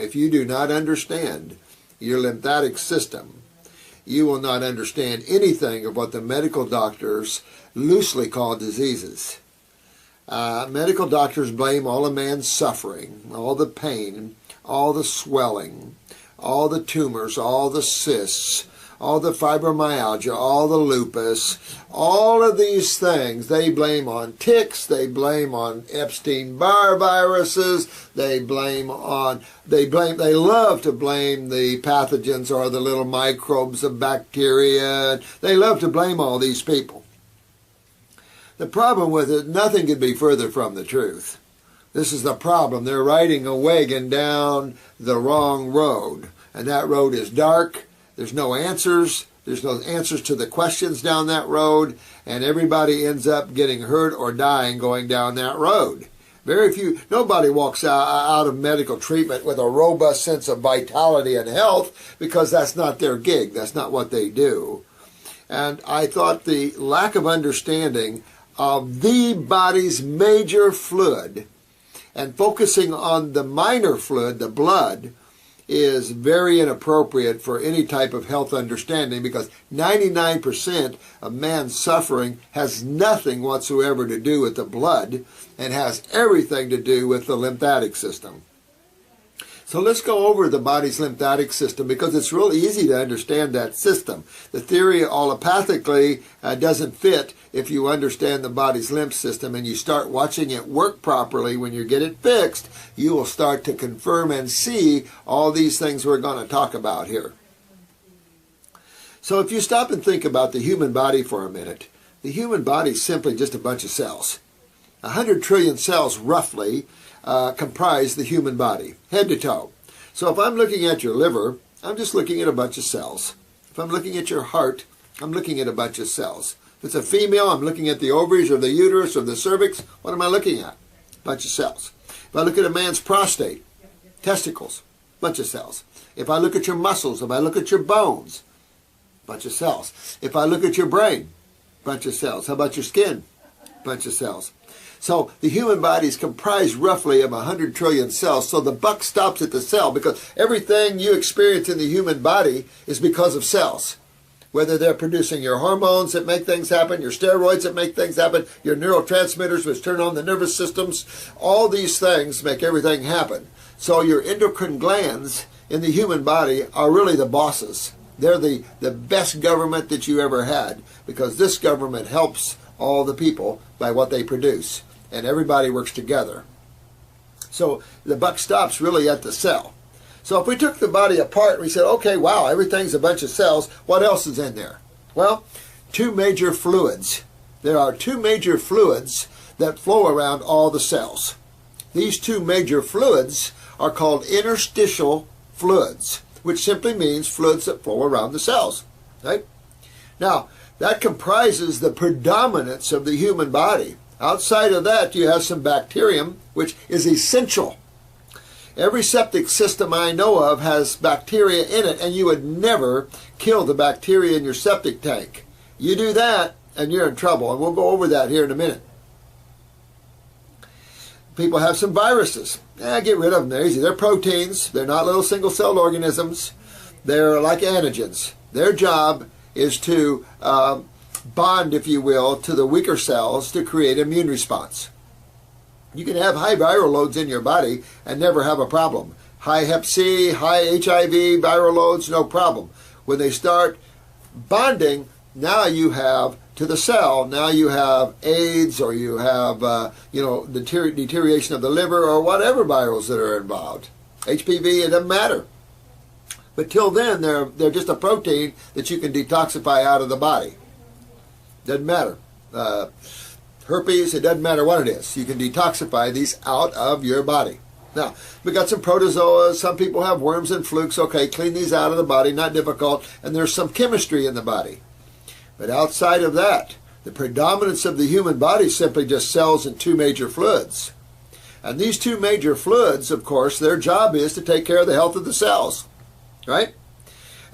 If you do not understand your lymphatic system, you will not understand anything of what the medical doctors loosely call diseases. Medical doctors blame all a man's suffering, all the pain, all the swelling, all the tumors, all the cysts, all the fibromyalgia, all the lupus, all of these things they blame on ticks, they blame on Epstein-Barr viruses, they love to blame the pathogens or the little microbes of bacteria. They love to blame all these people. The problem with it, nothing could be further from the truth. This is the problem. They're riding a wagon down the wrong road, and that road is dark. There's no answers. There's no answers to the questions down that road, and everybody ends up getting hurt or dying going down that road. Nobody walks out of medical treatment with a robust sense of vitality and health, because that's not their gig. That's not what they do. And I thought the lack of understanding of the body's major fluid and focusing on the minor fluid, the blood, is very inappropriate for any type of health understanding, because 99% of man's suffering has nothing whatsoever to do with the blood and has everything to do with the lymphatic system. So let's go over the body's lymphatic system, because it's real easy to understand that system. The theory allopathically doesn't fit if you understand the body's lymph system and you start watching it work properly. When you get it fixed, you will start to confirm and see all these things we're going to talk about here. So if you stop and think about the human body for a minute, the human body is simply just a bunch of cells. 100 trillion cells roughly comprise the human body, head to toe. So if I'm looking at your liver, I'm just looking at a bunch of cells. If I'm looking at your heart, I'm looking at a bunch of cells. If it's a female, I'm looking at the ovaries or the uterus or the cervix. What am I looking at? A bunch of cells. If I look at a man's prostate, testicles, bunch of cells. If I look at your muscles, if I look at your bones, bunch of cells. If I look at your brain, bunch of cells. How about your skin? Bunch of cells. So the human body is comprised roughly of 100 trillion cells. So the buck stops at the cell, because everything you experience in the human body is because of cells. Whether they're producing your hormones that make things happen, your steroids that make things happen, your neurotransmitters which turn on the nervous systems, all these things make everything happen. So your endocrine glands in the human body are really the bosses. They're the best government that you ever had, because this government helps all the people by what they produce. And everybody works together. So the buck stops really at the cell. So if we took the body apart and we said, okay, wow, everything's a bunch of cells, what else is in there? Well, two major fluids. There are two major fluids that flow around all the cells. These two major fluids are called interstitial fluids, which simply means fluids that flow around the cells. Right? Now, that comprises the predominance of the human body. Outside of that, you have some bacterium, which is essential. Every septic system I know of has bacteria in it, and you would never kill the bacteria in your septic tank. You do that, and you're in trouble, and we'll go over that here in a minute. People have some viruses. Get rid of them. They're easy. They're proteins. They're not little single-celled organisms. They're like antigens. Their job is to bond, if you will, to the weaker cells to create immune response. You can have high viral loads in your body and never have a problem. High Hep C, high HIV viral loads, no problem. When they start bonding, now you have to the cell, now you have AIDS, or you have deterioration of the liver, or whatever virals that are involved. HPV, it doesn't matter. But till then, they're just a protein that you can detoxify out of the body. Doesn't matter. Herpes, it doesn't matter what it is. You can detoxify these out of your body. Now, we got some protozoas. Some people have worms and flukes. Okay, clean these out of the body, not difficult. And there's some chemistry in the body. But outside of that, the predominance of the human body is simply just cells and two major fluids. And these two major fluids, of course, their job is to take care of the health of the cells. Right?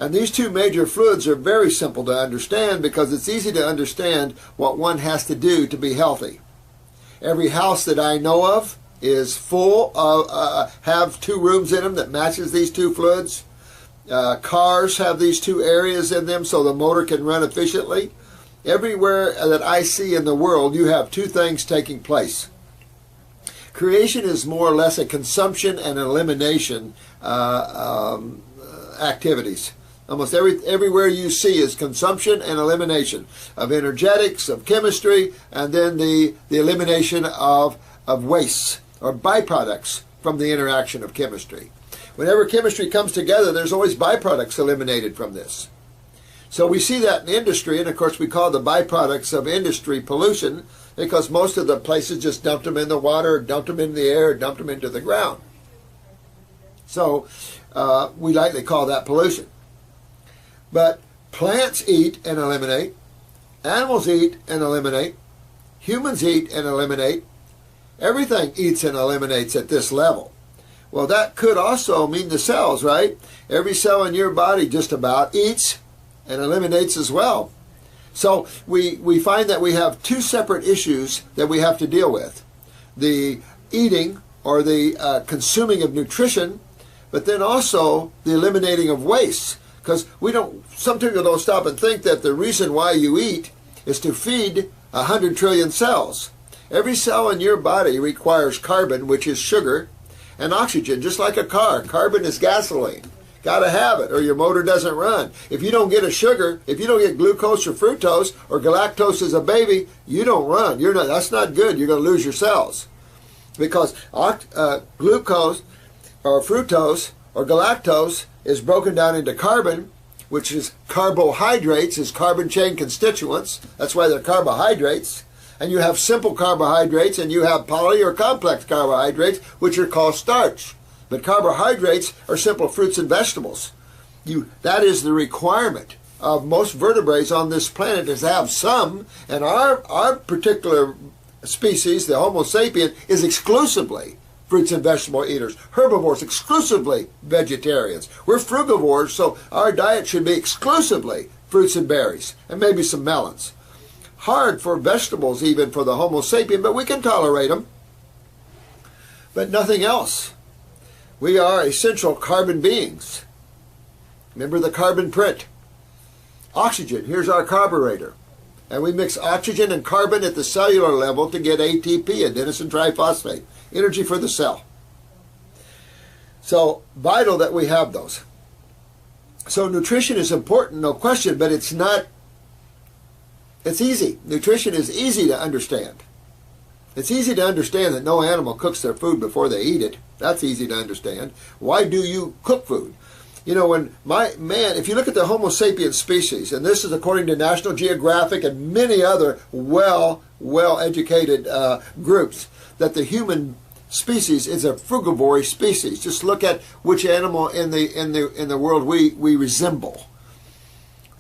And these two major fluids are very simple to understand, because it's easy to understand what one has to do to be healthy. Every house that I know of is full of, have two rooms in them that matches these two fluids. Cars have these two areas in them so the motor can run efficiently. Everywhere that I see in the world, you have two things taking place. Creation is more or less a consumption and elimination activities. Almost everywhere you see is consumption and elimination of energetics, of chemistry, and then the elimination of wastes or byproducts from the interaction of chemistry. Whenever chemistry comes together, there's always byproducts eliminated from this. So we see that in industry, and of course we call the byproducts of industry pollution because most of the places just dumped them in the water, dumped them in the air, dumped them into the ground. So we lightly call that pollution. But plants eat and eliminate, animals eat and eliminate, humans eat and eliminate, everything eats and eliminates at this level. Well, that could also mean the cells, right? Every cell in your body just about eats and eliminates as well. So we find that we have two separate issues that we have to deal with. The eating or the consuming of nutrition, but then also the eliminating of waste. Because some people don't stop and think that the reason why you eat is to feed 100 trillion cells. Every cell in your body requires carbon, which is sugar, and oxygen, just like a car. Carbon is gasoline. Got to have it or your motor doesn't run. If you don't get a sugar, if you don't get glucose or fructose or galactose as a baby, you don't run. That's not good. You're going to lose your cells. Because glucose or fructose or galactose is broken down into carbon, which is carbohydrates, is carbon chain constituents. That's why they're carbohydrates. And you have simple carbohydrates and you have poly or complex carbohydrates, which are called starch. But carbohydrates are simple fruits and vegetables. That is the requirement of most vertebrates on this planet, is to have some. And our particular species, the Homo sapien, is exclusively fruits and vegetable eaters. Herbivores, exclusively vegetarians. We're frugivores, so our diet should be exclusively fruits and berries, and maybe some melons. Hard for vegetables even for the Homo sapien, but we can tolerate them. But nothing else. We are essential carbon beings. Remember the carbon print. Oxygen, here's our carburetor. And we mix oxygen and carbon at the cellular level to get ATP, adenosine triphosphate, energy for the cell. So vital that we have those. So nutrition is important, no question, but it's easy. Nutrition is easy to understand. It's easy to understand that no animal cooks their food before they eat it. That's easy to understand. Why do you cook food? You know, if you look at the Homo sapiens species, and this is according to National Geographic and many other well-educated groups, that the human species is a frugivore species. Just look at which animal in the world we resemble.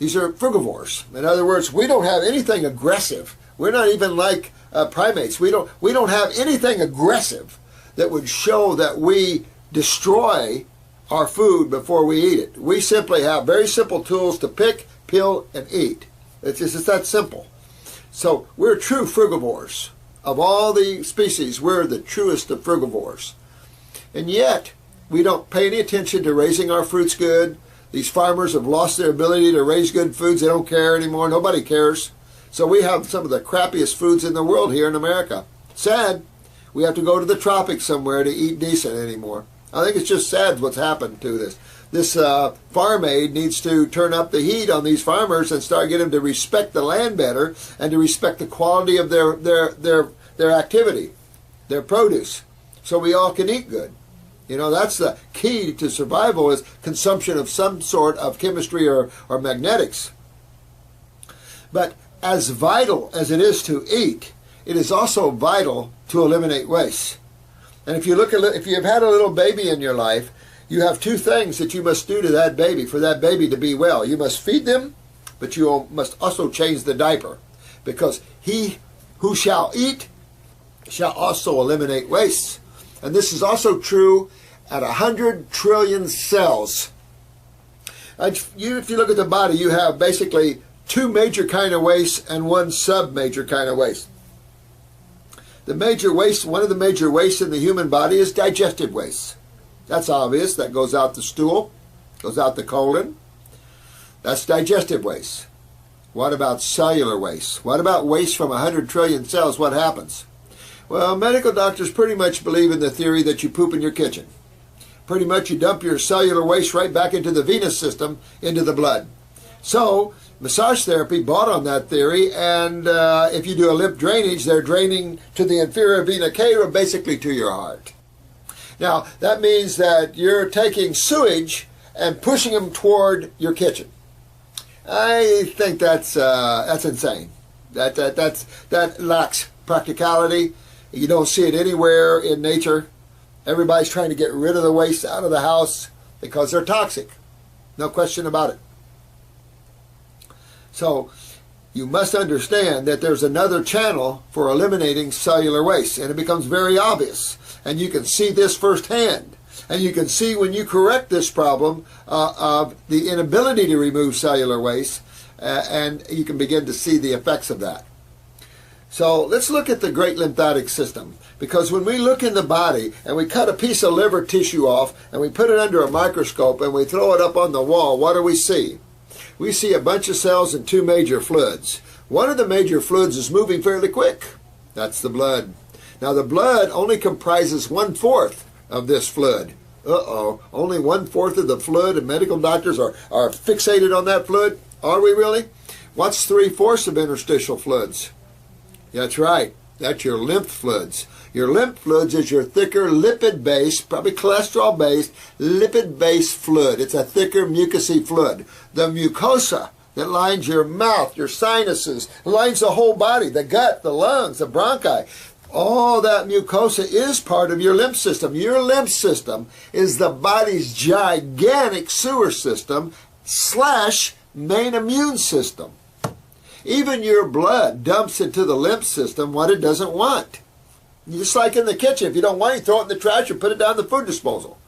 These are frugivores. In other words, we don't have anything aggressive. We're not even like primates. We don't have anything aggressive that would show that we destroy our food before we eat it. We simply have very simple tools to pick, peel, and eat. It's that simple. So we're true frugivores. Of all the species, we're the truest of frugivores. And yet, we don't pay any attention to raising our fruits good. These farmers have lost their ability to raise good foods. They don't care anymore. Nobody cares. So we have some of the crappiest foods in the world here in America. Sad. We have to go to the tropics somewhere to eat decent anymore. I think it's just sad what's happened to this. This farm aid needs to turn up the heat on these farmers and start getting them to respect the land better and to respect the quality of their activity, their produce, so we all can eat good. You know, that's the key to survival, is consumption of some sort of chemistry or magnetics. But as vital as it is to eat, it is also vital to eliminate waste. And if you've had a little baby in your life, you have two things that you must do to that baby for that baby to be well. You must feed them, but you must also change the diaper, because he who shall eat shall also eliminate waste. And this is also true at 100 trillion cells. If you look at the body, you have basically two major kind of waste and one sub-major kind of waste. The major waste, one of the major wastes in the human body is digestive waste. That's obvious. That goes out the stool, goes out the colon. That's digestive waste. What about cellular waste? What about waste from 100 trillion cells? What happens? Well, medical doctors pretty much believe in the theory that you poop in your kitchen. Pretty much you dump your cellular waste right back into the venous system, into the blood. So, massage therapy bought on that theory, and if you do a lymph drainage, they're draining to the inferior vena cava, basically to your heart. Now, that means that you're taking sewage and pushing them toward your kitchen. I think that's insane. That lacks practicality. You don't see it anywhere in nature. Everybody's trying to get rid of the waste out of the house because they're toxic. No question about it. So you must understand that there's another channel for eliminating cellular waste, and it becomes very obvious. And you can see this firsthand. And you can see when you correct this problem of the inability to remove cellular waste, and you can begin to see the effects of that. So let's look at the great lymphatic system, because when we look in the body and we cut a piece of liver tissue off and we put it under a microscope and we throw it up on the wall, what do we see? We see a bunch of cells and two major fluids. One of the major fluids is moving fairly quick. That's the blood. Now the blood only comprises 1/4 of this fluid. Only 1/4 of the fluid, and medical doctors are fixated on that fluid? Are we really? What's 3/4 of interstitial fluids? That's right. That's your lymph fluids. Your lymph fluids is your thicker lipid-based, probably cholesterol-based, lipid-based fluid. It's a thicker mucousy fluid. The mucosa that lines your mouth, your sinuses, lines the whole body, the gut, the lungs, the bronchi. All that mucosa is part of your lymph system. Your lymph system is the body's gigantic sewer system / main immune system. Even your blood dumps into the lymph system what it doesn't want. Just like in the kitchen, if you don't want it, throw it in the trash or put it down the food disposal.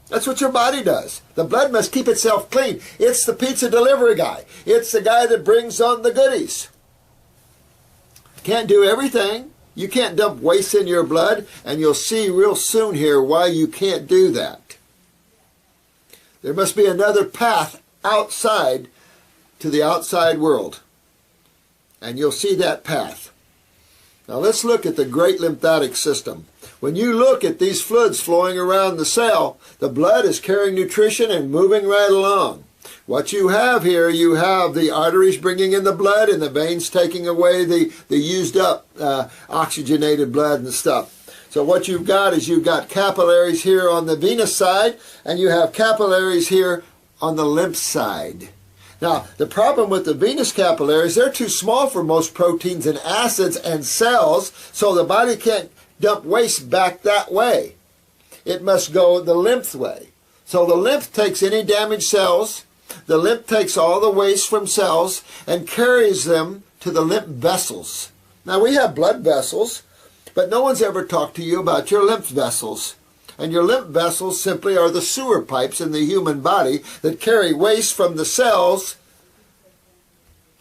That's what your body does. The blood must keep itself clean. It's the pizza delivery guy. It's the guy that brings on the goodies. Can't do everything. You can't dump waste in your blood, and you'll see real soon here why you can't do that. There must be another path outside to the outside world. And you'll see that path. Now let's look at the great lymphatic system. When you look at these fluids flowing around the cell, the blood is carrying nutrition and moving right along. What you have here, you have the arteries bringing in the blood and the veins taking away the used up oxygenated blood and stuff. So what you've got is you've got capillaries here on the venous side, and you have capillaries here on the lymph side. Now, the problem with the venous capillaries, they're too small for most proteins and acids and cells, so the body can't dump waste back that way. It must go the lymph way. So the lymph takes any damaged cells, the lymph takes all the waste from cells and carries them to the lymph vessels. Now, we have blood vessels, but no one's ever talked to you about your lymph vessels. And your lymph vessels simply are the sewer pipes in the human body that carry waste from the cells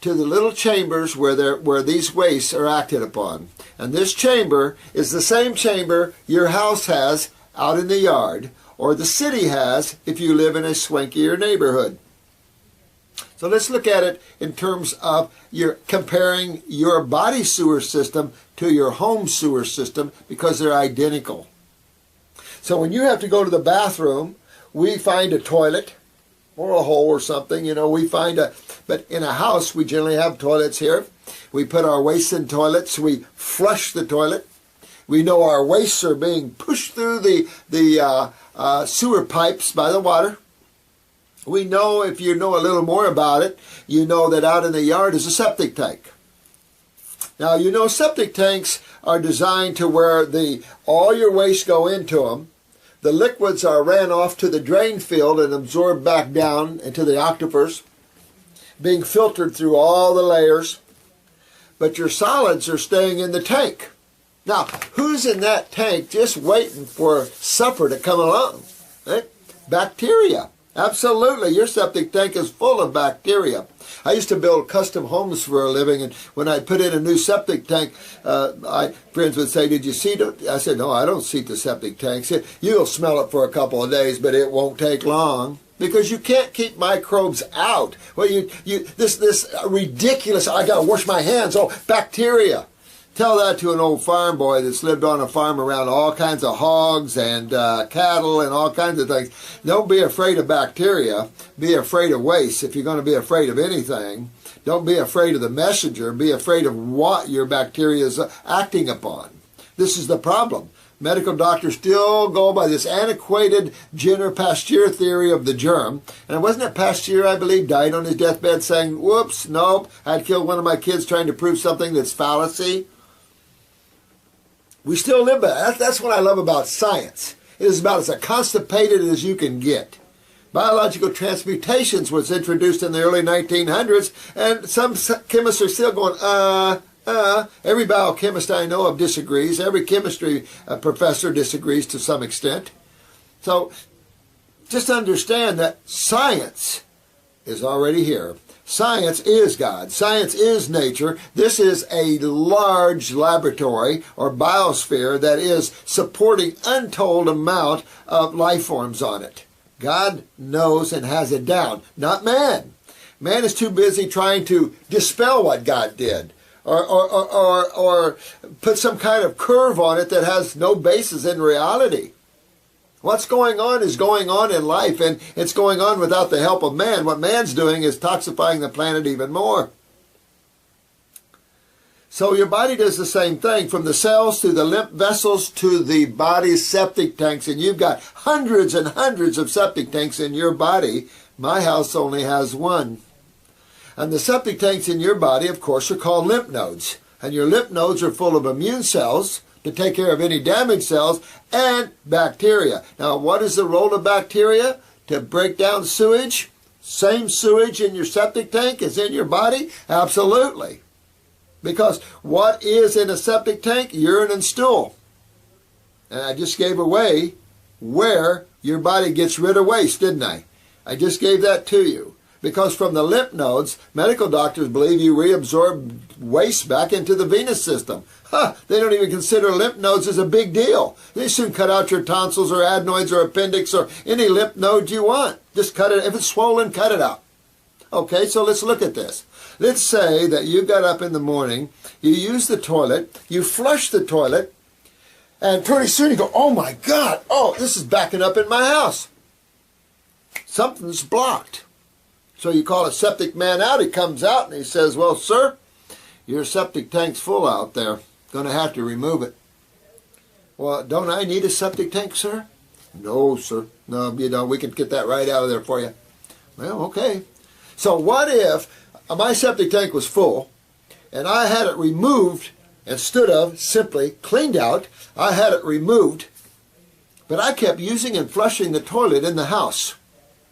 to the little chambers where these wastes are acted upon. And this chamber is the same chamber your house has out in the yard, or the city has if you live in a swankier neighborhood. So let's look at it in terms of comparing your body sewer system to your home sewer system, because they're identical. So when you have to go to the bathroom, we find a toilet or a hole or something, but in a house we generally have toilets here. We put our waste in toilets, we flush the toilet. We know our wastes are being pushed through the sewer pipes by the water. We know, if you know a little more about it, you know that out in the yard is a septic tank. Now, septic tanks are designed to where all your waste go into them. The liquids are ran off to the drain field and absorbed back down into the aquifers, being filtered through all the layers. But your solids are staying in the tank. Now, who's in that tank just waiting for supper to come along? Right? Bacteria. Absolutely. Your septic tank is full of bacteria. I used to build custom homes for a living, and when I put in a new septic tank, friends would say, "Did you seat it?" I said, "No, I don't seat the septic tanks. You'll smell it for a couple of days, but it won't take long." Because you can't keep microbes out. Well, this ridiculous, I gotta wash my hands, oh, bacteria. Tell that to an old farm boy that's lived on a farm around all kinds of hogs and cattle and all kinds of things. Don't be afraid of bacteria. Be afraid of waste. If you're going to be afraid of anything, don't be afraid of the messenger. Be afraid of what your bacteria is acting upon. This is the problem. Medical doctors still go by this antiquated Jenner Pasteur theory of the germ. And wasn't it Pasteur, I believe, died on his deathbed saying, "Whoops, nope, I'd killed one of my kids trying to prove something that's fallacy." We still live by that. That's what I love about science. It is about as constipated as you can get. Biological transmutations was introduced in the early 1900s, and some chemists are still going, Every biochemist I know of disagrees. Every chemistry professor disagrees to some extent. So just understand that science is already here. Science is God. Science is nature. This is a large laboratory or biosphere that is supporting untold amount of life forms on it. God knows and has it down, not man. Man is too busy trying to dispel what God did. Or put some kind of curve on it that has no basis in reality. What's going on is going on in life, and it's going on without the help of man. What man's doing is toxifying the planet even more. So your body does the same thing, from the cells to the lymph vessels to the body's septic tanks, and you've got hundreds and hundreds of septic tanks in your body. My house only has one. And the septic tanks in your body, of course, are called lymph nodes. And your lymph nodes are full of immune cells to take care of any damaged cells and bacteria. Now, what is the role of bacteria? To break down sewage? Same sewage in your septic tank as in your body? Absolutely. Because what is in a septic tank? Urine and stool. And I just gave away where your body gets rid of waste, didn't I? I just gave that to you. Because from the lymph nodes, medical doctors believe you reabsorb waste back into the venous system. They don't even consider lymph nodes as a big deal. They soon cut out your tonsils or adenoids or appendix or any lymph node you want. Just cut it. If it's swollen, cut it out. Okay, so let's look at this. Let's say that you got up in the morning, you use the toilet, you flush the toilet, and pretty soon you go, "Oh my God, this is backing up in my house. Something's blocked." So you call a septic man out. He comes out and he says, "Well, sir, your septic tank's full out there. Going to have to remove it." "Well, don't I need a septic tank, sir?" "No, sir. No, you don't. We can get that right out of there for you." Well, okay. So what if my septic tank was full and I had it removed instead of simply cleaned out? I had it removed, but I kept using and flushing the toilet in the house.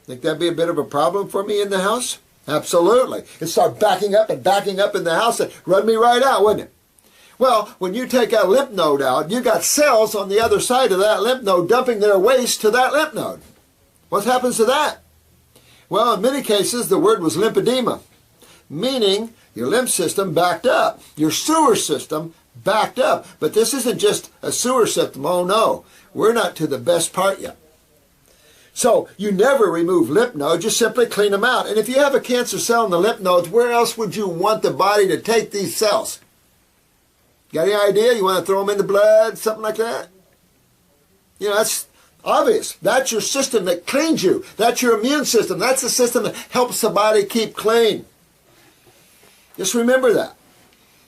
Think that'd be a bit of a problem for me in the house? Absolutely. It'd start backing up in the house and run me right out, wouldn't it? Well, when you take a lymph node out, you got cells on the other side of that lymph node dumping their waste to that lymph node. What happens to that? Well, in many cases, the word was lymphedema, meaning your lymph system backed up, your sewer system backed up. But this isn't just a sewer system. Oh, no. We're not to the best part yet. So you never remove lymph nodes, just simply clean them out. And if you have a cancer cell in the lymph nodes, where else would you want the body to take these cells? Got any idea? You want to throw them in the blood, something like that? You know, that's obvious. That's your system that cleans you. That's your immune system. That's the system that helps the body keep clean. Just remember that.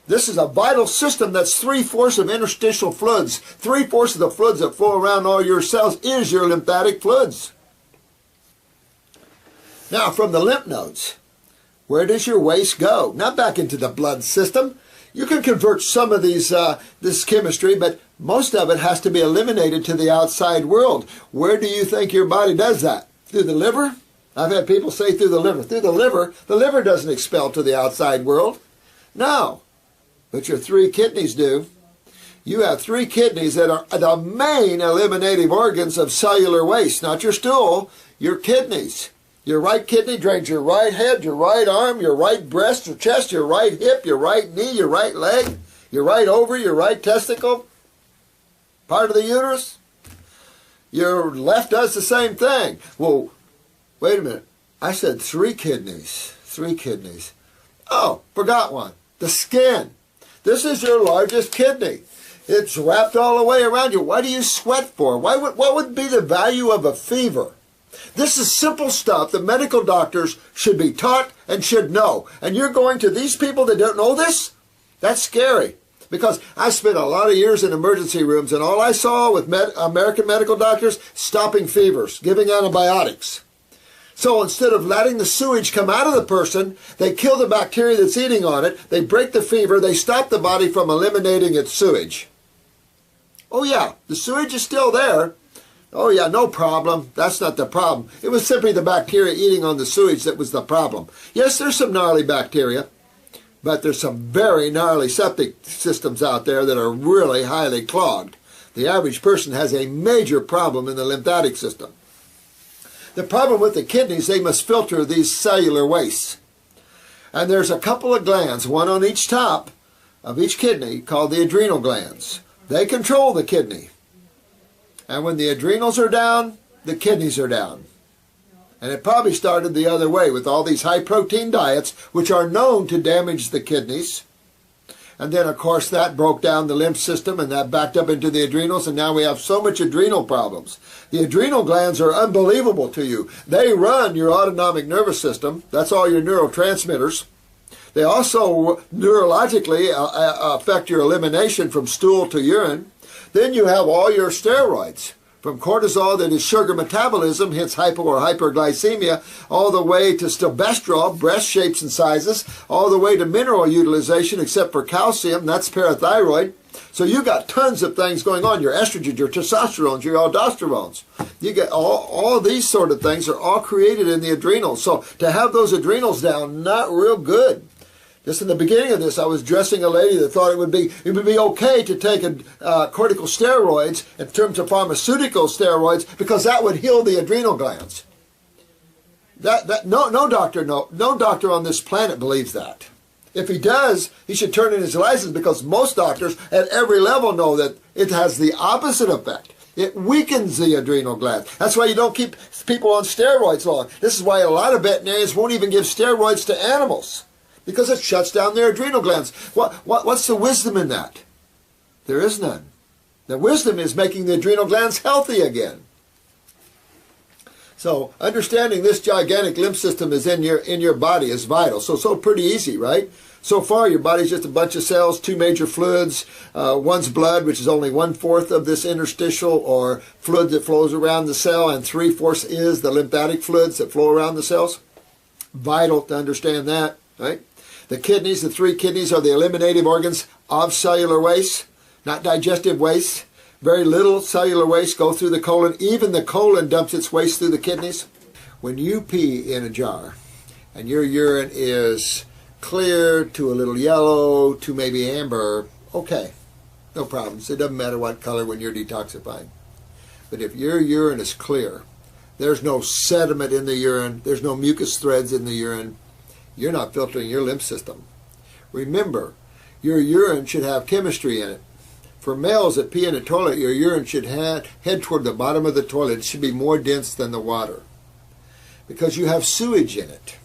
This is a vital system that's 3/4 of interstitial fluids. 3/4 of the fluids that flow around all your cells is your lymphatic fluids. Now, from the lymph nodes, where does your waste go? Not back into the blood system. You can convert some of this chemistry, but most of it has to be eliminated to the outside world. Where do you think your body does that? Through the liver? I've had people say through the liver. Through the liver doesn't expel to the outside world. No, but your 3 kidneys do. You have 3 kidneys that are the main eliminative organs of cellular waste, not your stool, your kidneys. Your right kidney drains your right head, your right arm, your right breast, your chest, your right hip, your right knee, your right leg, your right ovary, your right testicle, part of the uterus. Your left does the same thing. Well, wait a minute. I said 3 kidneys. 3 kidneys. Oh, forgot one. The skin. This is your largest kidney. It's wrapped all the way around you. What do you sweat for? What would be the value of a fever? This is simple stuff that medical doctors should be taught and should know. And you're going to these people that don't know this? That's scary. Because I spent a lot of years in emergency rooms, and all I saw with American medical doctors, stopping fevers, giving antibiotics. So instead of letting the sewage come out of the person, they kill the bacteria that's eating on it, they break the fever, they stop the body from eliminating its sewage. Oh yeah, the sewage is still there. Oh yeah, no problem. That's not the problem. It was simply the bacteria eating on the sewage that was the problem. Yes, there's some gnarly bacteria, but there's some very gnarly septic systems out there that are really highly clogged. The average person has a major problem in the lymphatic system. The problem with the kidneys, they must filter these cellular wastes. And there's a couple of glands, one on each top of each kidney, called the adrenal glands. They control the kidney. And when the adrenals are down, the kidneys are down. And it probably started the other way with all these high-protein diets, which are known to damage the kidneys. And then, of course, that broke down the lymph system, and that backed up into the adrenals, and now we have so much adrenal problems. The adrenal glands are unbelievable to you. They run your autonomic nervous system. That's all your neurotransmitters. They also neurologically affect your elimination from stool to urine. Then you have all your steroids, from cortisol, that is sugar metabolism, hence hypo or hyperglycemia, all the way to stilbestrol, breast shapes and sizes, all the way to mineral utilization, except for calcium, that's parathyroid. So you got tons of things going on, your estrogen, your testosterone, your aldosterones. You get all these sort of things are all created in the adrenals. So to have those adrenals down, not real good. Just in the beginning of this, I was dressing a lady that thought it would be okay to take corticosteroids in terms of pharmaceutical steroids because that would heal the adrenal glands. No doctor on this planet believes that. If he does, he should turn in his license, because most doctors at every level know that it has the opposite effect. It weakens the adrenal glands. That's why you don't keep people on steroids long. This is why a lot of veterinarians won't even give steroids to animals, because it shuts down their adrenal glands. What's the wisdom in that? There is none. The wisdom is making the adrenal glands healthy again. So understanding this gigantic lymph system is in your body is vital. So pretty easy, right? So far, your body's just a bunch of cells, 2 major fluids. One's blood, which is only 1/4 of this interstitial or fluid that flows around the cell, and 3/4 is the lymphatic fluids that flow around the cells. Vital to understand that, right? The kidneys, the 3 kidneys, are the eliminative organs of cellular waste, not digestive waste. Very little cellular waste go through the colon. Even the colon dumps its waste through the kidneys. When you pee in a jar and your urine is clear to a little yellow to maybe amber, okay, no problems. It doesn't matter what color when you're detoxifying. But if your urine is clear, there's no sediment in the urine, there's no mucus threads in the urine, you're not filtering your lymph system. Remember, your urine should have chemistry in it. For males that pee in a toilet, your urine should head toward the bottom of the toilet. It should be more dense than the water, because you have sewage in it.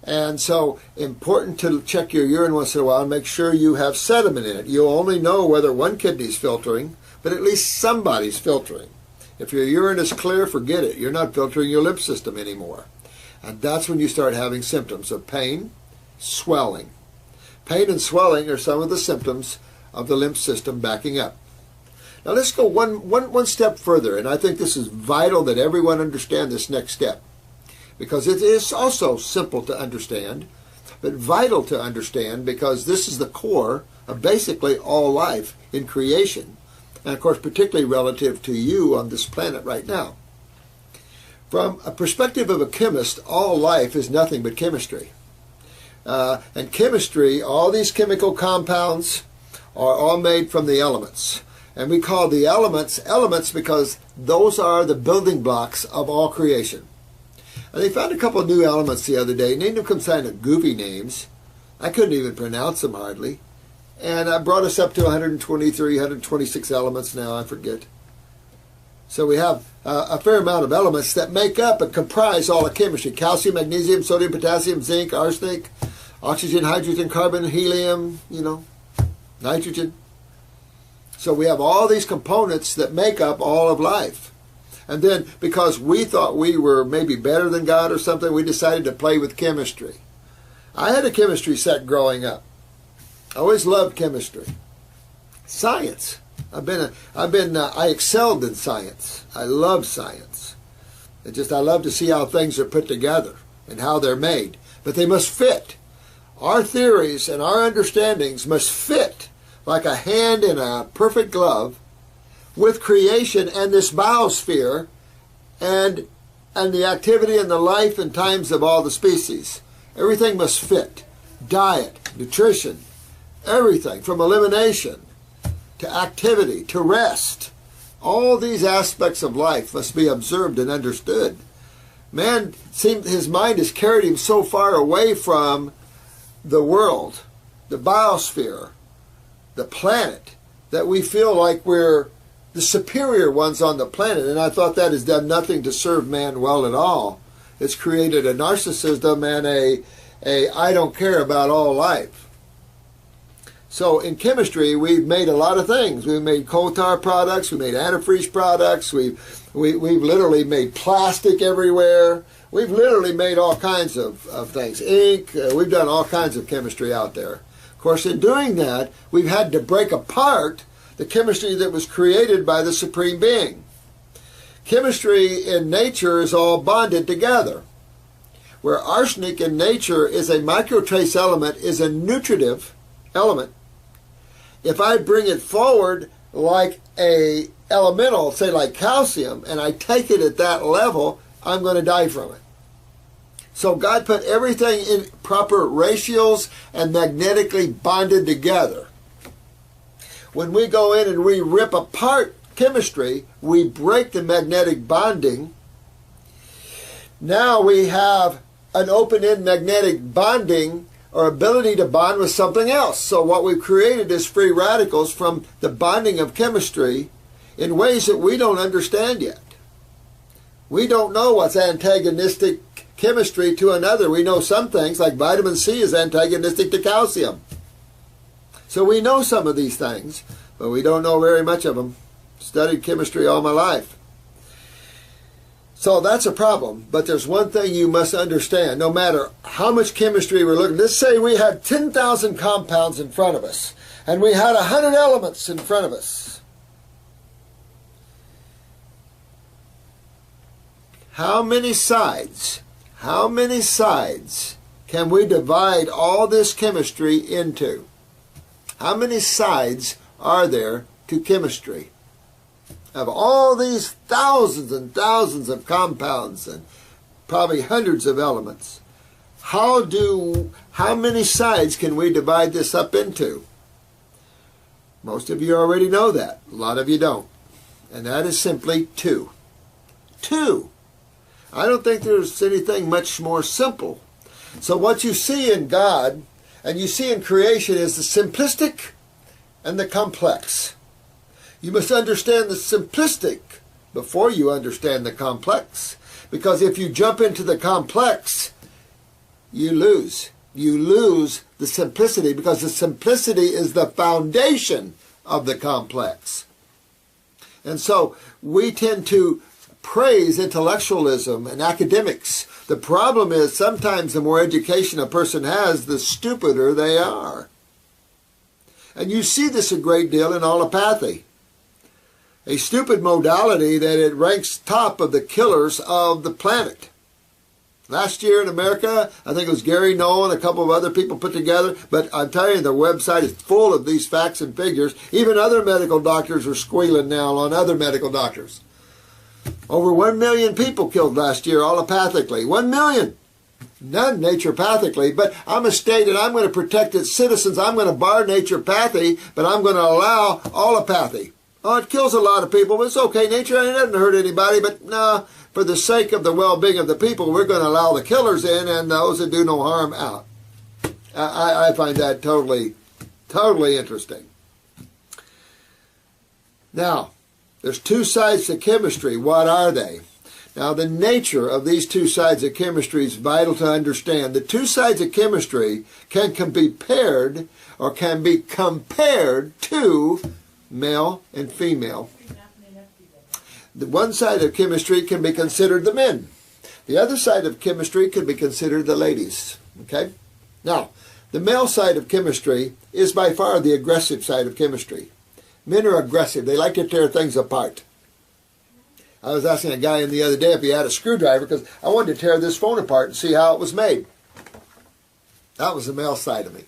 And so, important to check your urine once in a while and make sure you have sediment in it. You'll only know whether one kidney's filtering, but at least somebody's filtering. If your urine is clear, forget it. You're not filtering your lymph system anymore. And that's when you start having symptoms of pain, swelling. Pain and swelling are some of the symptoms of the lymph system backing up. Now let's go one step further, and I think this is vital that everyone understand this next step, because it is also simple to understand, but vital to understand, because this is the core of basically all life in creation, and of course particularly relative to you on this planet right now. From a perspective of a chemist, all life is nothing but chemistry. And chemistry, all these chemical compounds are all made from the elements. And we call the elements elements because those are the building blocks of all creation. And they found a couple of new elements the other day. Named them some kind of goofy names. I couldn't even pronounce them hardly. And I brought us up to 123, 126 elements now, I forget. So we have a fair amount of elements that make up and comprise all of chemistry. Calcium, magnesium, sodium, potassium, zinc, arsenic, oxygen, hydrogen, carbon, helium, nitrogen. So we have all these components that make up all of life. And then because we thought we were maybe better than God or something, we decided to play with chemistry. I had a chemistry set growing up. I always loved chemistry. Science. I excelled in science. I love science. I love to see how things are put together and how they're made. But they must fit. Our theories and our understandings must fit like a hand in a perfect glove with creation and this biosphere and the activity and the life and times of all the species. Everything must fit. Diet, nutrition, everything from elimination to activity, to rest. All these aspects of life must be observed and understood. Man, his mind has carried him so far away from the world, the biosphere, the planet, that we feel like we're the superior ones on the planet. And I thought that has done nothing to serve man well at all. It's created a narcissism and a I don't care about all life. So in chemistry, we've made a lot of things. We've made coal tar products. We made antifreeze products. We've literally made plastic everywhere. We've literally made all kinds of things. Ink. We've done all kinds of chemistry out there. Of course, in doing that, we've had to break apart the chemistry that was created by the Supreme Being. Chemistry in nature is all bonded together. Where arsenic in nature is a microtrace element, is a nutritive element. If I bring it forward like a elemental, say like calcium, and I take it at that level, I'm going to die from it. So God put everything in proper ratios and magnetically bonded together. When we go in and we rip apart chemistry, we break the magnetic bonding. Now we have an open-end magnetic bonding or ability to bond with something else. So what we've created is free radicals from the bonding of chemistry in ways that we don't understand yet. We don't know what's antagonistic chemistry to another. We know some things, like vitamin C is antagonistic to calcium. So we know some of these things, but we don't know very much of them. Studied chemistry all my life. So that's a problem. But there's one thing you must understand. No matter how much chemistry we're looking, let's say we had 10,000 compounds in front of us, and we had 100 elements in front of us. How many sides can we divide all this chemistry into? How many sides are there to chemistry? Of all these thousands and thousands of compounds and probably hundreds of elements, how many sides can we divide this up into? Most of you already know that. A lot of you don't. And that is simply 2. 2. I don't think there's anything much more simple. So what you see in God and you see in creation is the simplistic and the complex. You must understand the simplistic before you understand the complex. Because if you jump into the complex, you lose. You lose the simplicity, because the simplicity is the foundation of the complex. And so we tend to praise intellectualism and academics. The problem is sometimes the more education a person has, the stupider they are. And you see this a great deal in allopathy. A stupid modality that it ranks top of the killers of the planet. Last year in America, I think it was Gary Noel and a couple of other people put together, but I'm telling you, the website is full of these facts and figures. Even other medical doctors are squealing now on other medical doctors. Over 1 million people killed last year allopathically. 1 million! None naturopathically, but I'm a state and I'm going to protect its citizens. I'm going to bar naturopathy, but I'm going to allow allopathy. Oh, it kills a lot of people, but it's okay. Nature doesn't hurt anybody, but no, for the sake of the well-being of the people, we're going to allow the killers in and those that do no harm out. I find that totally interesting. Now, there's two sides to chemistry. What are they? Now, the nature of these two sides of chemistry is vital to understand. The two sides of chemistry can be paired or can be compared to male and female. The one side of chemistry can be considered the men. The other side of chemistry can be considered the ladies. Okay? Now, the male side of chemistry is by far the aggressive side of chemistry. Men are aggressive. They like to tear things apart. I was asking a guy the other day if he had a screwdriver because I wanted to tear this phone apart and see how it was made. That was the male side of me.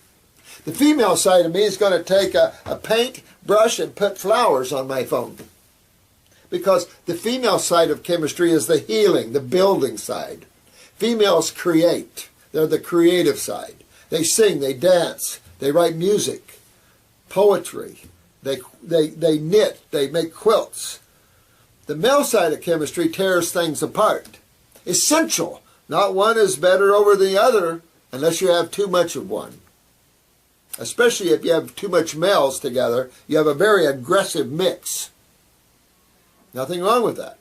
The female side of me is going to take a paint brush and put flowers on my phone. Because the female side of chemistry is the healing, the building side. Females create. They're the creative side. They sing, they dance, they write music, poetry, they knit, they make quilts. The male side of chemistry tears things apart. Essential. Not one is better over the other unless you have too much of one. Especially if you have too much males together, you have a very aggressive mix. Nothing wrong with that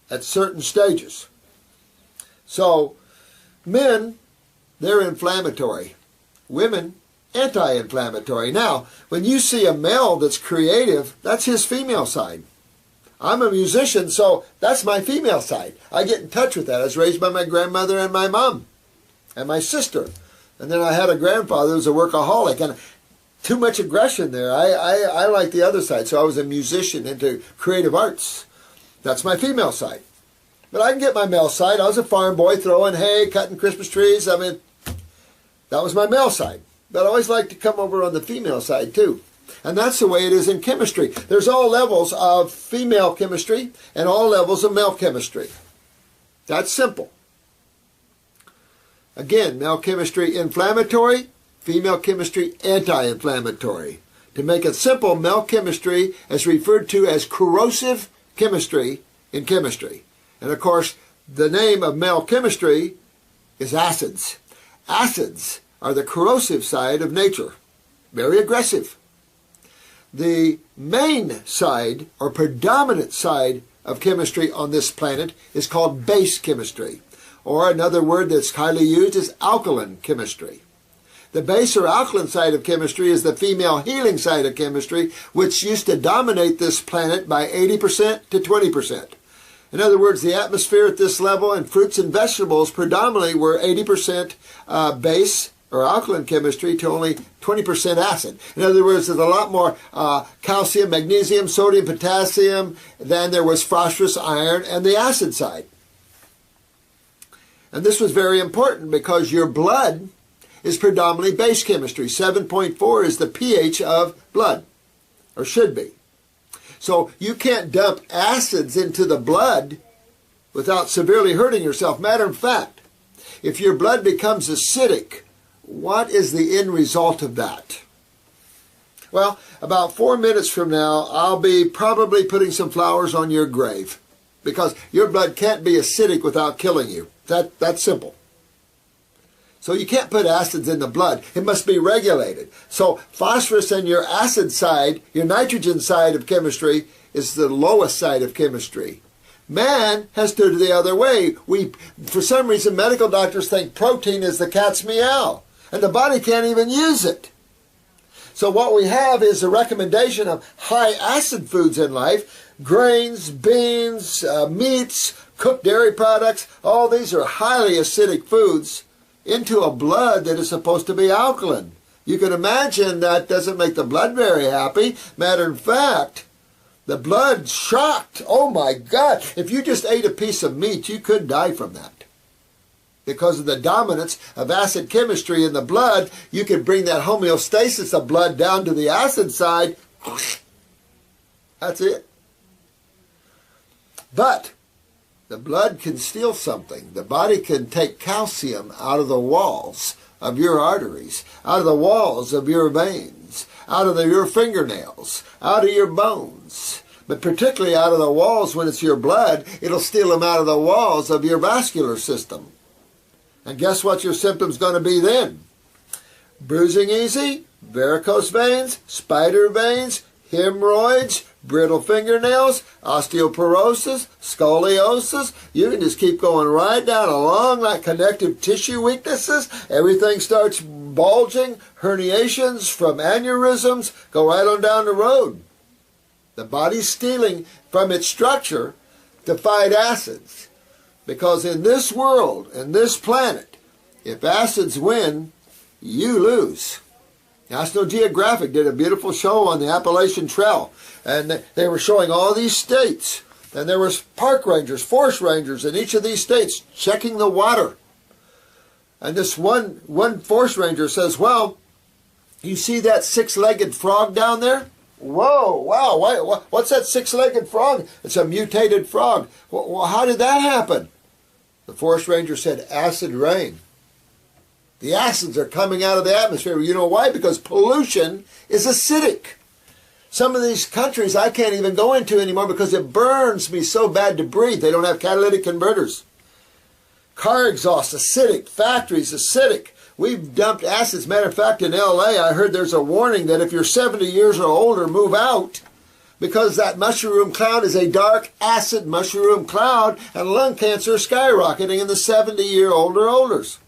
at certain stages. So, men, they're inflammatory. Women, anti-inflammatory. Now, when you see a male that's creative, that's his female side. I'm a musician, so that's my female side. I get in touch with that. I was raised by my grandmother and my mom and my sister. And then I had a grandfather who was a workaholic. And too much aggression there. I like the other side. So I was a musician into creative arts. That's my female side. But I can get my male side. I was a farm boy throwing hay, cutting Christmas trees. I mean, that was my male side. But I always like to come over on the female side too. And that's the way it is in chemistry. There's all levels of female chemistry and all levels of male chemistry. That's simple. Again, male chemistry inflammatory, female chemistry anti-inflammatory. To make it simple, male chemistry is referred to as corrosive chemistry in chemistry. And of course, the name of male chemistry is acids. Acids are the corrosive side of nature. Very aggressive. The main side, or predominant side of chemistry on this planet is called base chemistry. Or another word that's highly used is alkaline chemistry. The base or alkaline side of chemistry is the female healing side of chemistry, which used to dominate this planet by 80% to 20%. In other words, the atmosphere at this level and fruits and vegetables predominantly were 80% base or alkaline chemistry to only 20% acid. In other words, there's a lot more calcium, magnesium, sodium, potassium than there was phosphorus, iron, and the acid side. And this was very important because your blood is predominantly base chemistry. 7.4 is the pH of blood, or should be. So you can't dump acids into the blood without severely hurting yourself. Matter of fact, if your blood becomes acidic, what is the end result of that? Well, about 4 minutes from now, I'll be probably putting some flowers on your grave because your blood can't be acidic without killing you. That's simple. So you can't put acids in the blood. It must be regulated. So phosphorus in your acid side, your nitrogen side of chemistry, is the lowest side of chemistry. Man has to do the other way. For some reason, medical doctors think protein is the cat's meow, and the body can't even use it. So what we have is a recommendation of high acid foods in life, grains, beans, meats, cooked dairy products. All these are highly acidic foods into a blood that is supposed to be alkaline. You can imagine that doesn't make the blood very happy. Matter of fact, the blood's shocked. Oh my God, if you just ate a piece of meat, you could die from that. Because of the dominance of acid chemistry in the blood, you could bring that homeostasis of blood down to the acid side. That's it. But the blood can steal something. The body can take calcium out of the walls of your arteries, out of the walls of your veins, out of your fingernails, out of your bones. but particularly out of the walls when it's your blood, it'll steal them out of the walls of your vascular system. And guess what your symptom's going to be then? Bruising easy, varicose veins, spider veins, hemorrhoids, brittle fingernails, osteoporosis, scoliosis. You can just keep going right down along like connective tissue weaknesses. Everything starts bulging, herniations from aneurysms, go right on down the road. The body's stealing from its structure to fight acids. Because in this world, in this planet, if acids win, you lose. National Geographic did a beautiful show on the Appalachian Trail, and they were showing all these states, and there was park rangers, forest rangers in each of these states checking the water. And this one forest ranger says, well, you see that six-legged frog down there? Whoa, wow, what's that six-legged frog? It's a mutated frog. Well, how did that happen? The forest ranger said, acid rain. The acids are coming out of the atmosphere. You know why? Because pollution is acidic. Some of these countries I can't even go into anymore because it burns me so bad to breathe. They don't have catalytic converters. Car exhaust, acidic. Factories, acidic. We've dumped acids. Matter of fact, in L.A., I heard there's a warning that if you're 70 years or older, move out, because that mushroom cloud is a dark acid mushroom cloud, and lung cancer is skyrocketing in the 70-year-old or olders.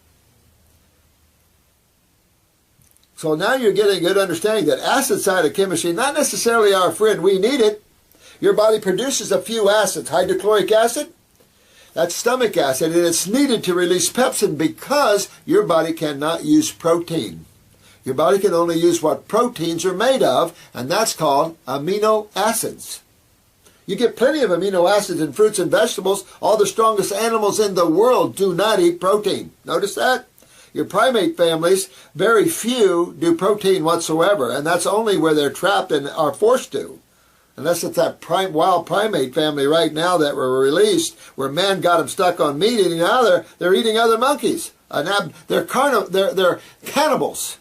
So now you're getting a good understanding that acid side of chemistry, not necessarily our friend, we need it. Your body produces a few acids. Hydrochloric acid, that's stomach acid, and it's needed to release pepsin because your body cannot use protein. Your body can only use what proteins are made of, and that's called amino acids. You get plenty of amino acids in fruits and vegetables. All the strongest animals in the world do not eat protein. Notice that? Your primate families, very few do protein whatsoever, and that's only where they're trapped and are forced to. Unless it's that wild primate family right now that were released, where man got them stuck on meat eating. Now they're eating other monkeys. They're cannibals.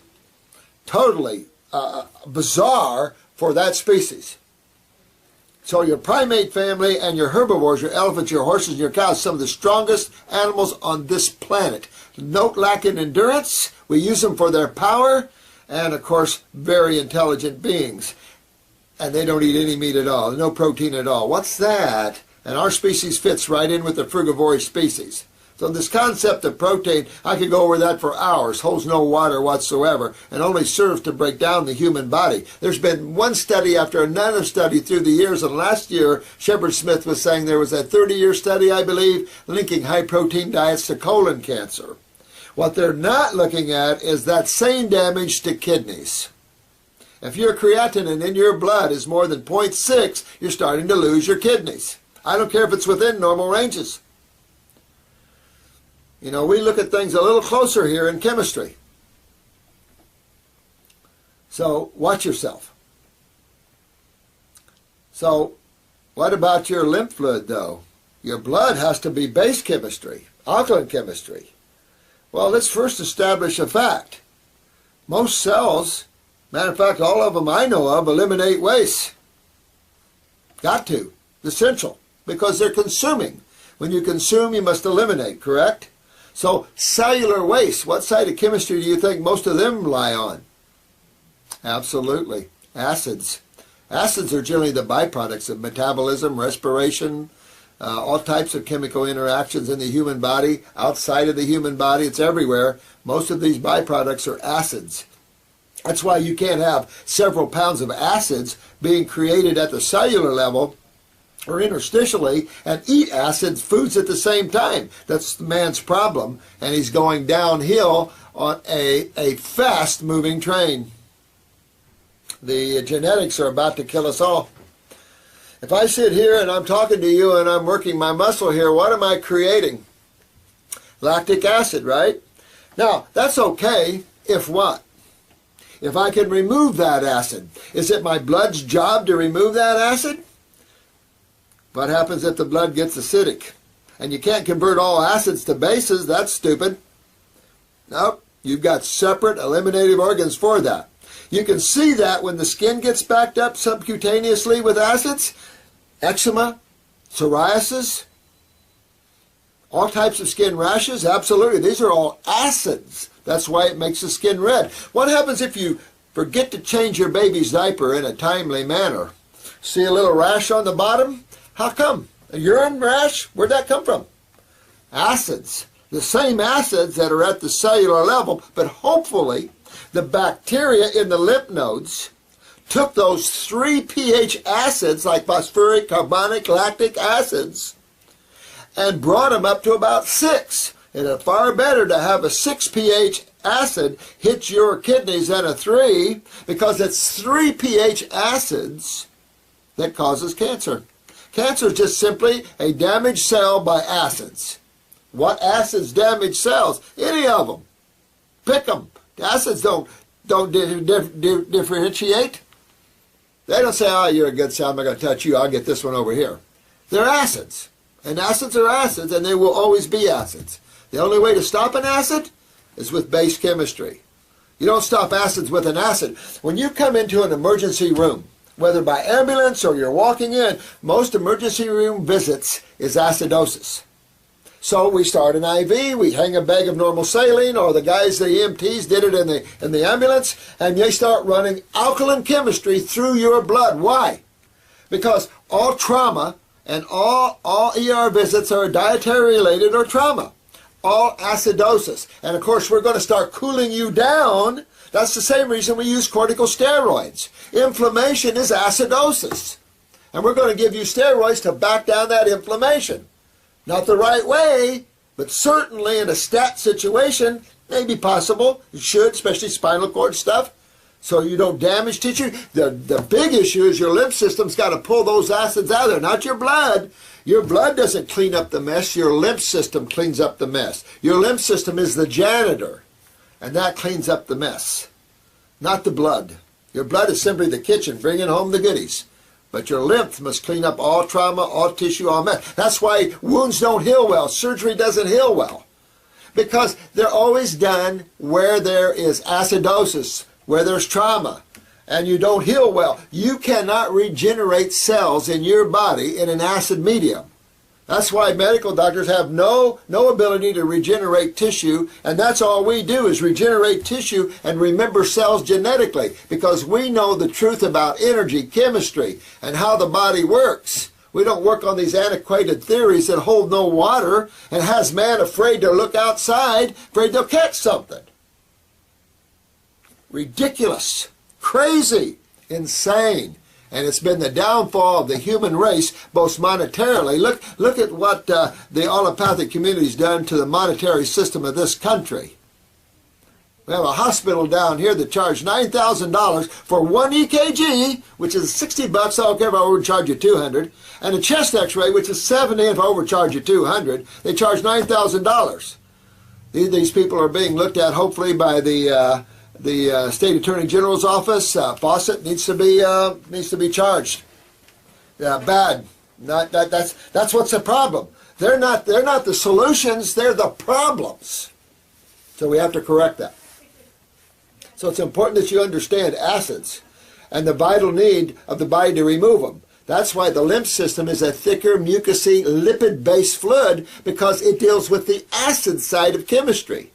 Totally bizarre for that species. So your primate family and your herbivores, your elephants, your horses, and your cows, some of the strongest animals on this planet. Note lacking endurance. We use them for their power, and of course, very intelligent beings. And they don't eat any meat at all, no protein at all. What's that? And our species fits right in with the frugivorous species. So this concept of protein, I could go over that for hours, holds no water whatsoever, and only serves to break down the human body. There's been one study after another study through the years, and last year, Shepard Smith was saying there was a 30-year study, I believe, linking high-protein diets to colon cancer. What they're not looking at is that same damage to kidneys. If your creatinine in your blood is more than 0.6, you're starting to lose your kidneys. I don't care if it's within normal ranges. You know, we look at things a little closer here in chemistry. So, watch yourself. So, what about your lymph fluid, though? Your blood has to be base chemistry, alkaline chemistry. Well, let's first establish a fact. Most cells, matter of fact, all of them I know of, eliminate waste. Got to. Essential. Because they're consuming. When you consume, you must eliminate, correct? So, cellular waste, what side of chemistry do you think most of them lie on? Absolutely. Acids. Acids are generally the byproducts of metabolism, respiration, all types of chemical interactions in the human body, outside of the human body, it's everywhere. Most of these byproducts are acids. That's why you can't have several pounds of acids being created at the cellular level or interstitially and eat acid foods at the same time. That's the man's problem, and he's going downhill on a fast-moving train. The genetics are about to kill us all. If I sit here and I'm talking to you and I'm working my muscle here, what am I creating? Lactic acid, right? Now, that's okay if what? If I can remove that acid. Is it my blood's job to remove that acid? What happens if the blood gets acidic? And you can't convert all acids to bases, that's stupid. Nope, you've got separate eliminative organs for that. You can see that when the skin gets backed up subcutaneously with acids, eczema, psoriasis, all types of skin rashes. Absolutely, these are all acids. That's why it makes the skin red. What happens if you forget to change your baby's diaper in a timely manner? See a little rash on the bottom? How come? A urine rash? Where'd that come from? Acids. The same acids that are at the cellular level, but hopefully the bacteria in the lymph nodes took those 3 pH acids like phosphoric, carbonic, lactic acids and brought them up to about 6. And it's far better to have a 6 pH acid hit your kidneys than a 3, because it's 3 pH acids that causes cancer. Cancer is just simply a damaged cell by acids. What acids damage cells? Any of them. Pick them. The acids don't differentiate. They don't say, oh, you're a good cell, I'm not going to touch you, I'll get this one over here. They're acids. And acids are acids, and they will always be acids. The only way to stop an acid is with base chemistry. You don't stop acids with an acid. When you come into an emergency room, whether by ambulance or you're walking in, most emergency room visits is acidosis. So we start an IV, we hang a bag of normal saline, or the guys, the EMTs, did it in the ambulance, and they start running alkaline chemistry through your blood. Why? Because all trauma and all ER visits are dietary related or trauma. All acidosis. And of course we're going to start cooling you down. That's the same reason we use corticosteroids. Inflammation is acidosis. And we're going to give you steroids to back down that inflammation. Not the right way, but certainly in a stat situation, may be possible. It should, especially spinal cord stuff, so you don't damage tissue. The big issue is your lymph system's got to pull those acids out of there, not your blood. Your blood doesn't clean up the mess. Your lymph system cleans up the mess. Your lymph system is the janitor, and that cleans up the mess, not the blood. Your blood is simply the kitchen, bringing home the goodies. But your lymph must clean up all trauma, all tissue, all mess. That's why wounds don't heal well. Surgery doesn't heal well. Because they're always done where there is acidosis, where there's trauma, and you don't heal well. You cannot regenerate cells in your body in an acid medium. That's why medical doctors have no ability to regenerate tissue, and that's all we do is regenerate tissue and remember cells genetically, because we know the truth about energy, chemistry, and how the body works. We don't work on these antiquated theories that hold no water and has man afraid to look outside, afraid they'll catch something. Ridiculous, crazy, insane. And it's been the downfall of the human race, both monetarily. Look at what the allopathic community's done to the monetary system of this country. We have a hospital down here that charged $9,000 for one EKG, which is $60. I don't care if I overcharge you $200, and a chest X-ray, which is $70. If I overcharge you $200, they charge $9,000. These people are being looked at, hopefully, by the State Attorney General's office. Fawcett needs to be charged. Bad. That's what's the problem. They're not the solutions. They're the problems. So we have to correct that. So it's important that you understand acids and the vital need of the body to remove them. That's why the lymph system is a thicker, mucousy, lipid-based fluid, because it deals with the acid side of chemistry.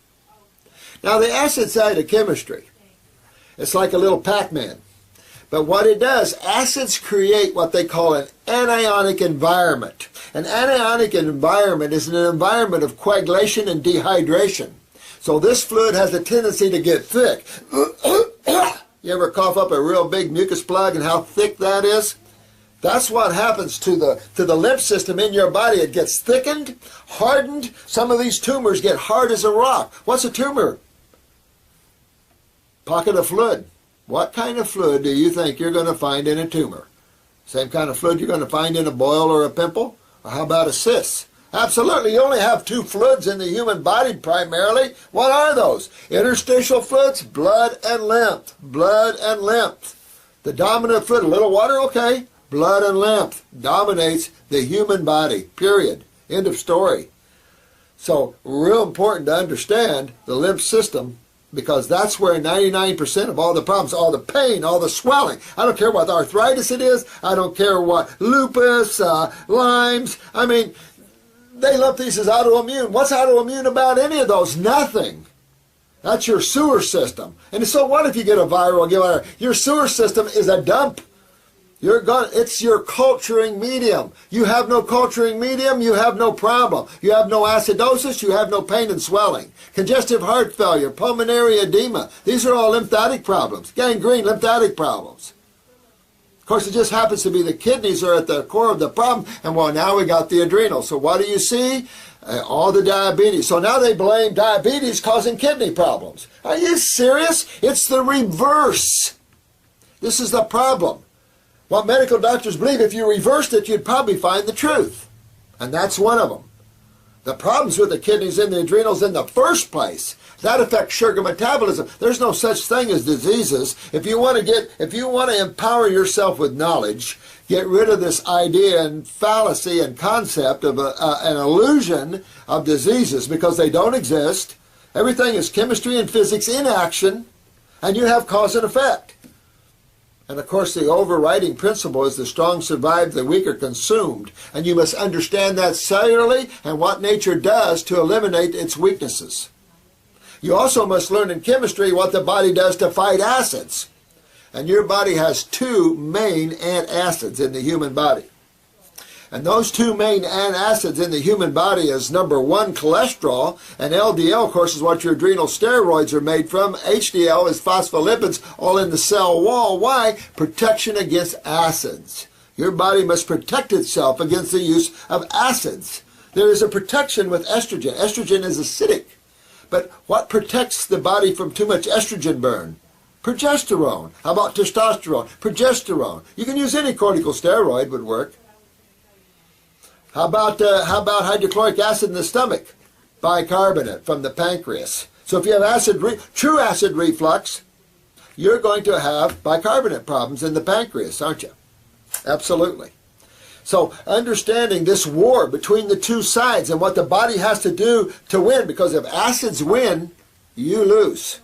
Now, the acid side of chemistry, it's like a little Pac-Man. But what it does, acids create what they call an anionic environment. An anionic environment is an environment of coagulation and dehydration. So this fluid has a tendency to get thick. You ever cough up a real big mucus plug and how thick that is? That's what happens to the lymph system in your body. It gets thickened, hardened. Some of these tumors get hard as a rock. What's a tumor? Pocket of fluid. What kind of fluid do you think you're going to find in a tumor? Same kind of fluid you're going to find in a boil or a pimple? Or how about a cyst? Absolutely. You only have two fluids in the human body primarily. What are those? Interstitial fluids, blood and lymph. Blood and lymph. The dominant fluid, a little water, okay. Blood and lymph dominates the human body, period. End of story. So, real important to understand the lymph system because that's where 99% of all the problems, all the pain, all the swelling. I don't care what arthritis it is. I don't care what lupus, Lyme's. I mean, they lump these as autoimmune. What's autoimmune about any of those? Nothing. That's your sewer system. And so what if you get a viral? Your sewer system is a dump. It's your culturing medium. You have no culturing medium, you have no problem. You have no acidosis, you have no pain and swelling. Congestive heart failure, pulmonary edema. These are all lymphatic problems. Gangrene, lymphatic problems. Of course, it just happens to be the kidneys are at the core of the problem. And well, now we got the adrenals. So what do you see? All the diabetes. So now they blame diabetes causing kidney problems. Are you serious? It's the reverse. This is the problem. What medical doctors believe, if you reversed it, you'd probably find the truth. And that's one of them. The problems with the kidneys and the adrenals in the first place, that affects sugar metabolism. There's no such thing as diseases. If you want to empower yourself with knowledge, get rid of this idea and fallacy and concept of an illusion of diseases, because they don't exist. Everything is chemistry and physics in action, and you have cause and effect. And of course, the overriding principle is the strong survive, the weak are consumed. And you must understand that cellularly and what nature does to eliminate its weaknesses. You also must learn in chemistry what the body does to fight acids. And your body has two main antacids in the human body. And those two main antacids in the human body is number one, cholesterol, and LDL, of course, is what your adrenal steroids are made from. HDL is phospholipids, all in the cell wall. Why? Protection against acids. Your body must protect itself against the use of acids. There is a protection with estrogen. Estrogen is acidic. But what protects the body from too much estrogen burn? Progesterone. How about testosterone? Progesterone. You can use any corticosteroid, would work. How about hydrochloric acid in the stomach? Bicarbonate from the pancreas. So if you have true acid reflux, you're going to have bicarbonate problems in the pancreas, aren't you? Absolutely. So understanding this war between the two sides and what the body has to do to win, because if acids win, you lose.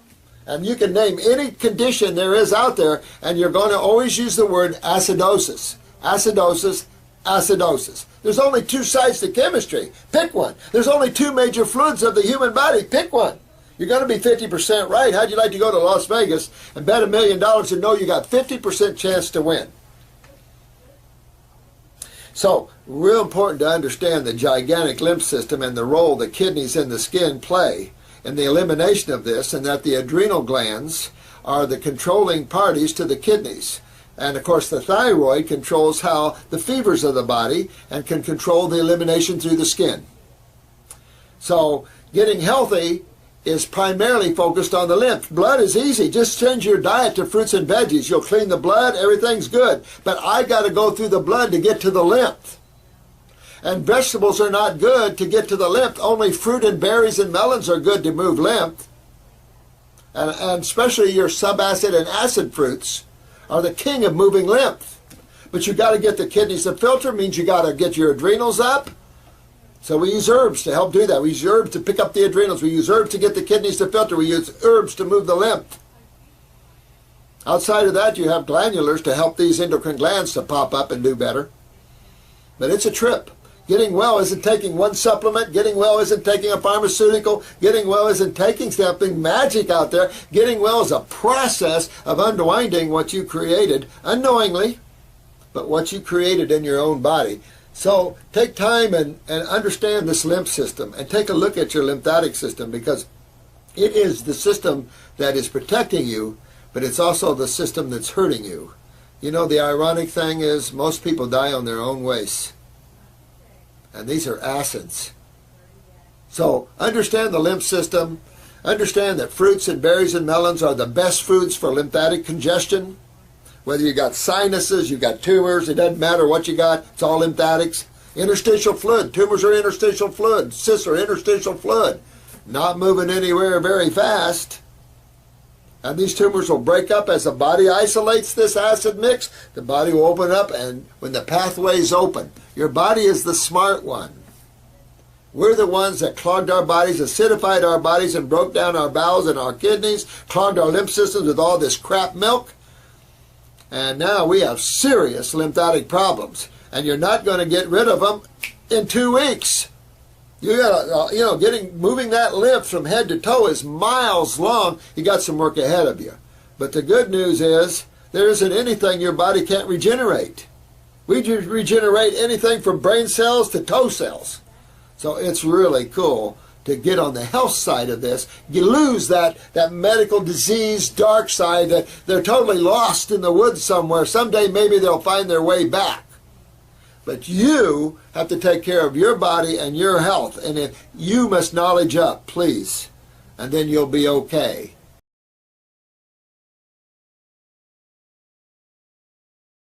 And you can name any condition there is out there, and you're going to always use the word acidosis. Acidosis, acidosis. There's only two sides to chemistry. Pick one. There's only two major fluids of the human body. Pick one. You're going to be 50% right. How'd you like to go to Las Vegas and bet $1 million and know you got 50% chance to win? So, real important to understand the gigantic lymph system and the role the kidneys and the skin play in the elimination of this, and that the adrenal glands are the controlling parties to the kidneys. And of course the thyroid controls how the fevers of the body and can control the elimination through the skin. So getting healthy is primarily focused on the lymph. Blood is easy. Just change your diet to fruits and veggies. You'll clean the blood, everything's good. But I got to go through the blood to get to the lymph. And vegetables are not good to get to the lymph. Only fruit and berries and melons are good to move lymph. And especially your subacid and acid fruits are the king of moving lymph. But you got to get the kidneys to filter, means you got to get your adrenals up. So we use herbs to help do that. We use herbs to pick up the adrenals. We use herbs to get the kidneys to filter. We use herbs to move the lymph. Outside of that, you have glandulars to help these endocrine glands to pop up and do better. But it's a trip. Getting well isn't taking one supplement. Getting well isn't taking a pharmaceutical. Getting well isn't taking something magic out there. Getting well is a process of unwinding what you created unknowingly, but what you created in your own body. So take time and understand this lymph system, and take a look at your lymphatic system, because it is the system that is protecting you, but it's also the system that's hurting you. You know, the ironic thing is most people die on their own waste. And these are acids. So understand the lymph system. Understand that fruits and berries and melons are the best foods for lymphatic congestion. Whether you got sinuses, you got tumors, it doesn't matter what you got, it's all lymphatics. Interstitial fluid, tumors are interstitial fluid, cysts are interstitial fluid. Not moving anywhere very fast. And these tumors will break up as the body isolates this acid mix. The body will open up, and when the pathway's open, your body is the smart one. We're the ones that clogged our bodies, acidified our bodies, and broke down our bowels and our kidneys, clogged our lymph systems with all this crap milk. And now we have serious lymphatic problems. And you're not going to get rid of them in 2 weeks. You got moving that lymph from head to toe is miles long. You got some work ahead of you. But the good news is there isn't anything your body can't regenerate. We regenerate anything from brain cells to toe cells. So it's really cool to get on the health side of this. You lose that medical disease dark side that they're totally lost in the woods somewhere. Someday maybe they'll find their way back. But you have to take care of your body and your health. And you must knowledge up, please. And then you'll be okay.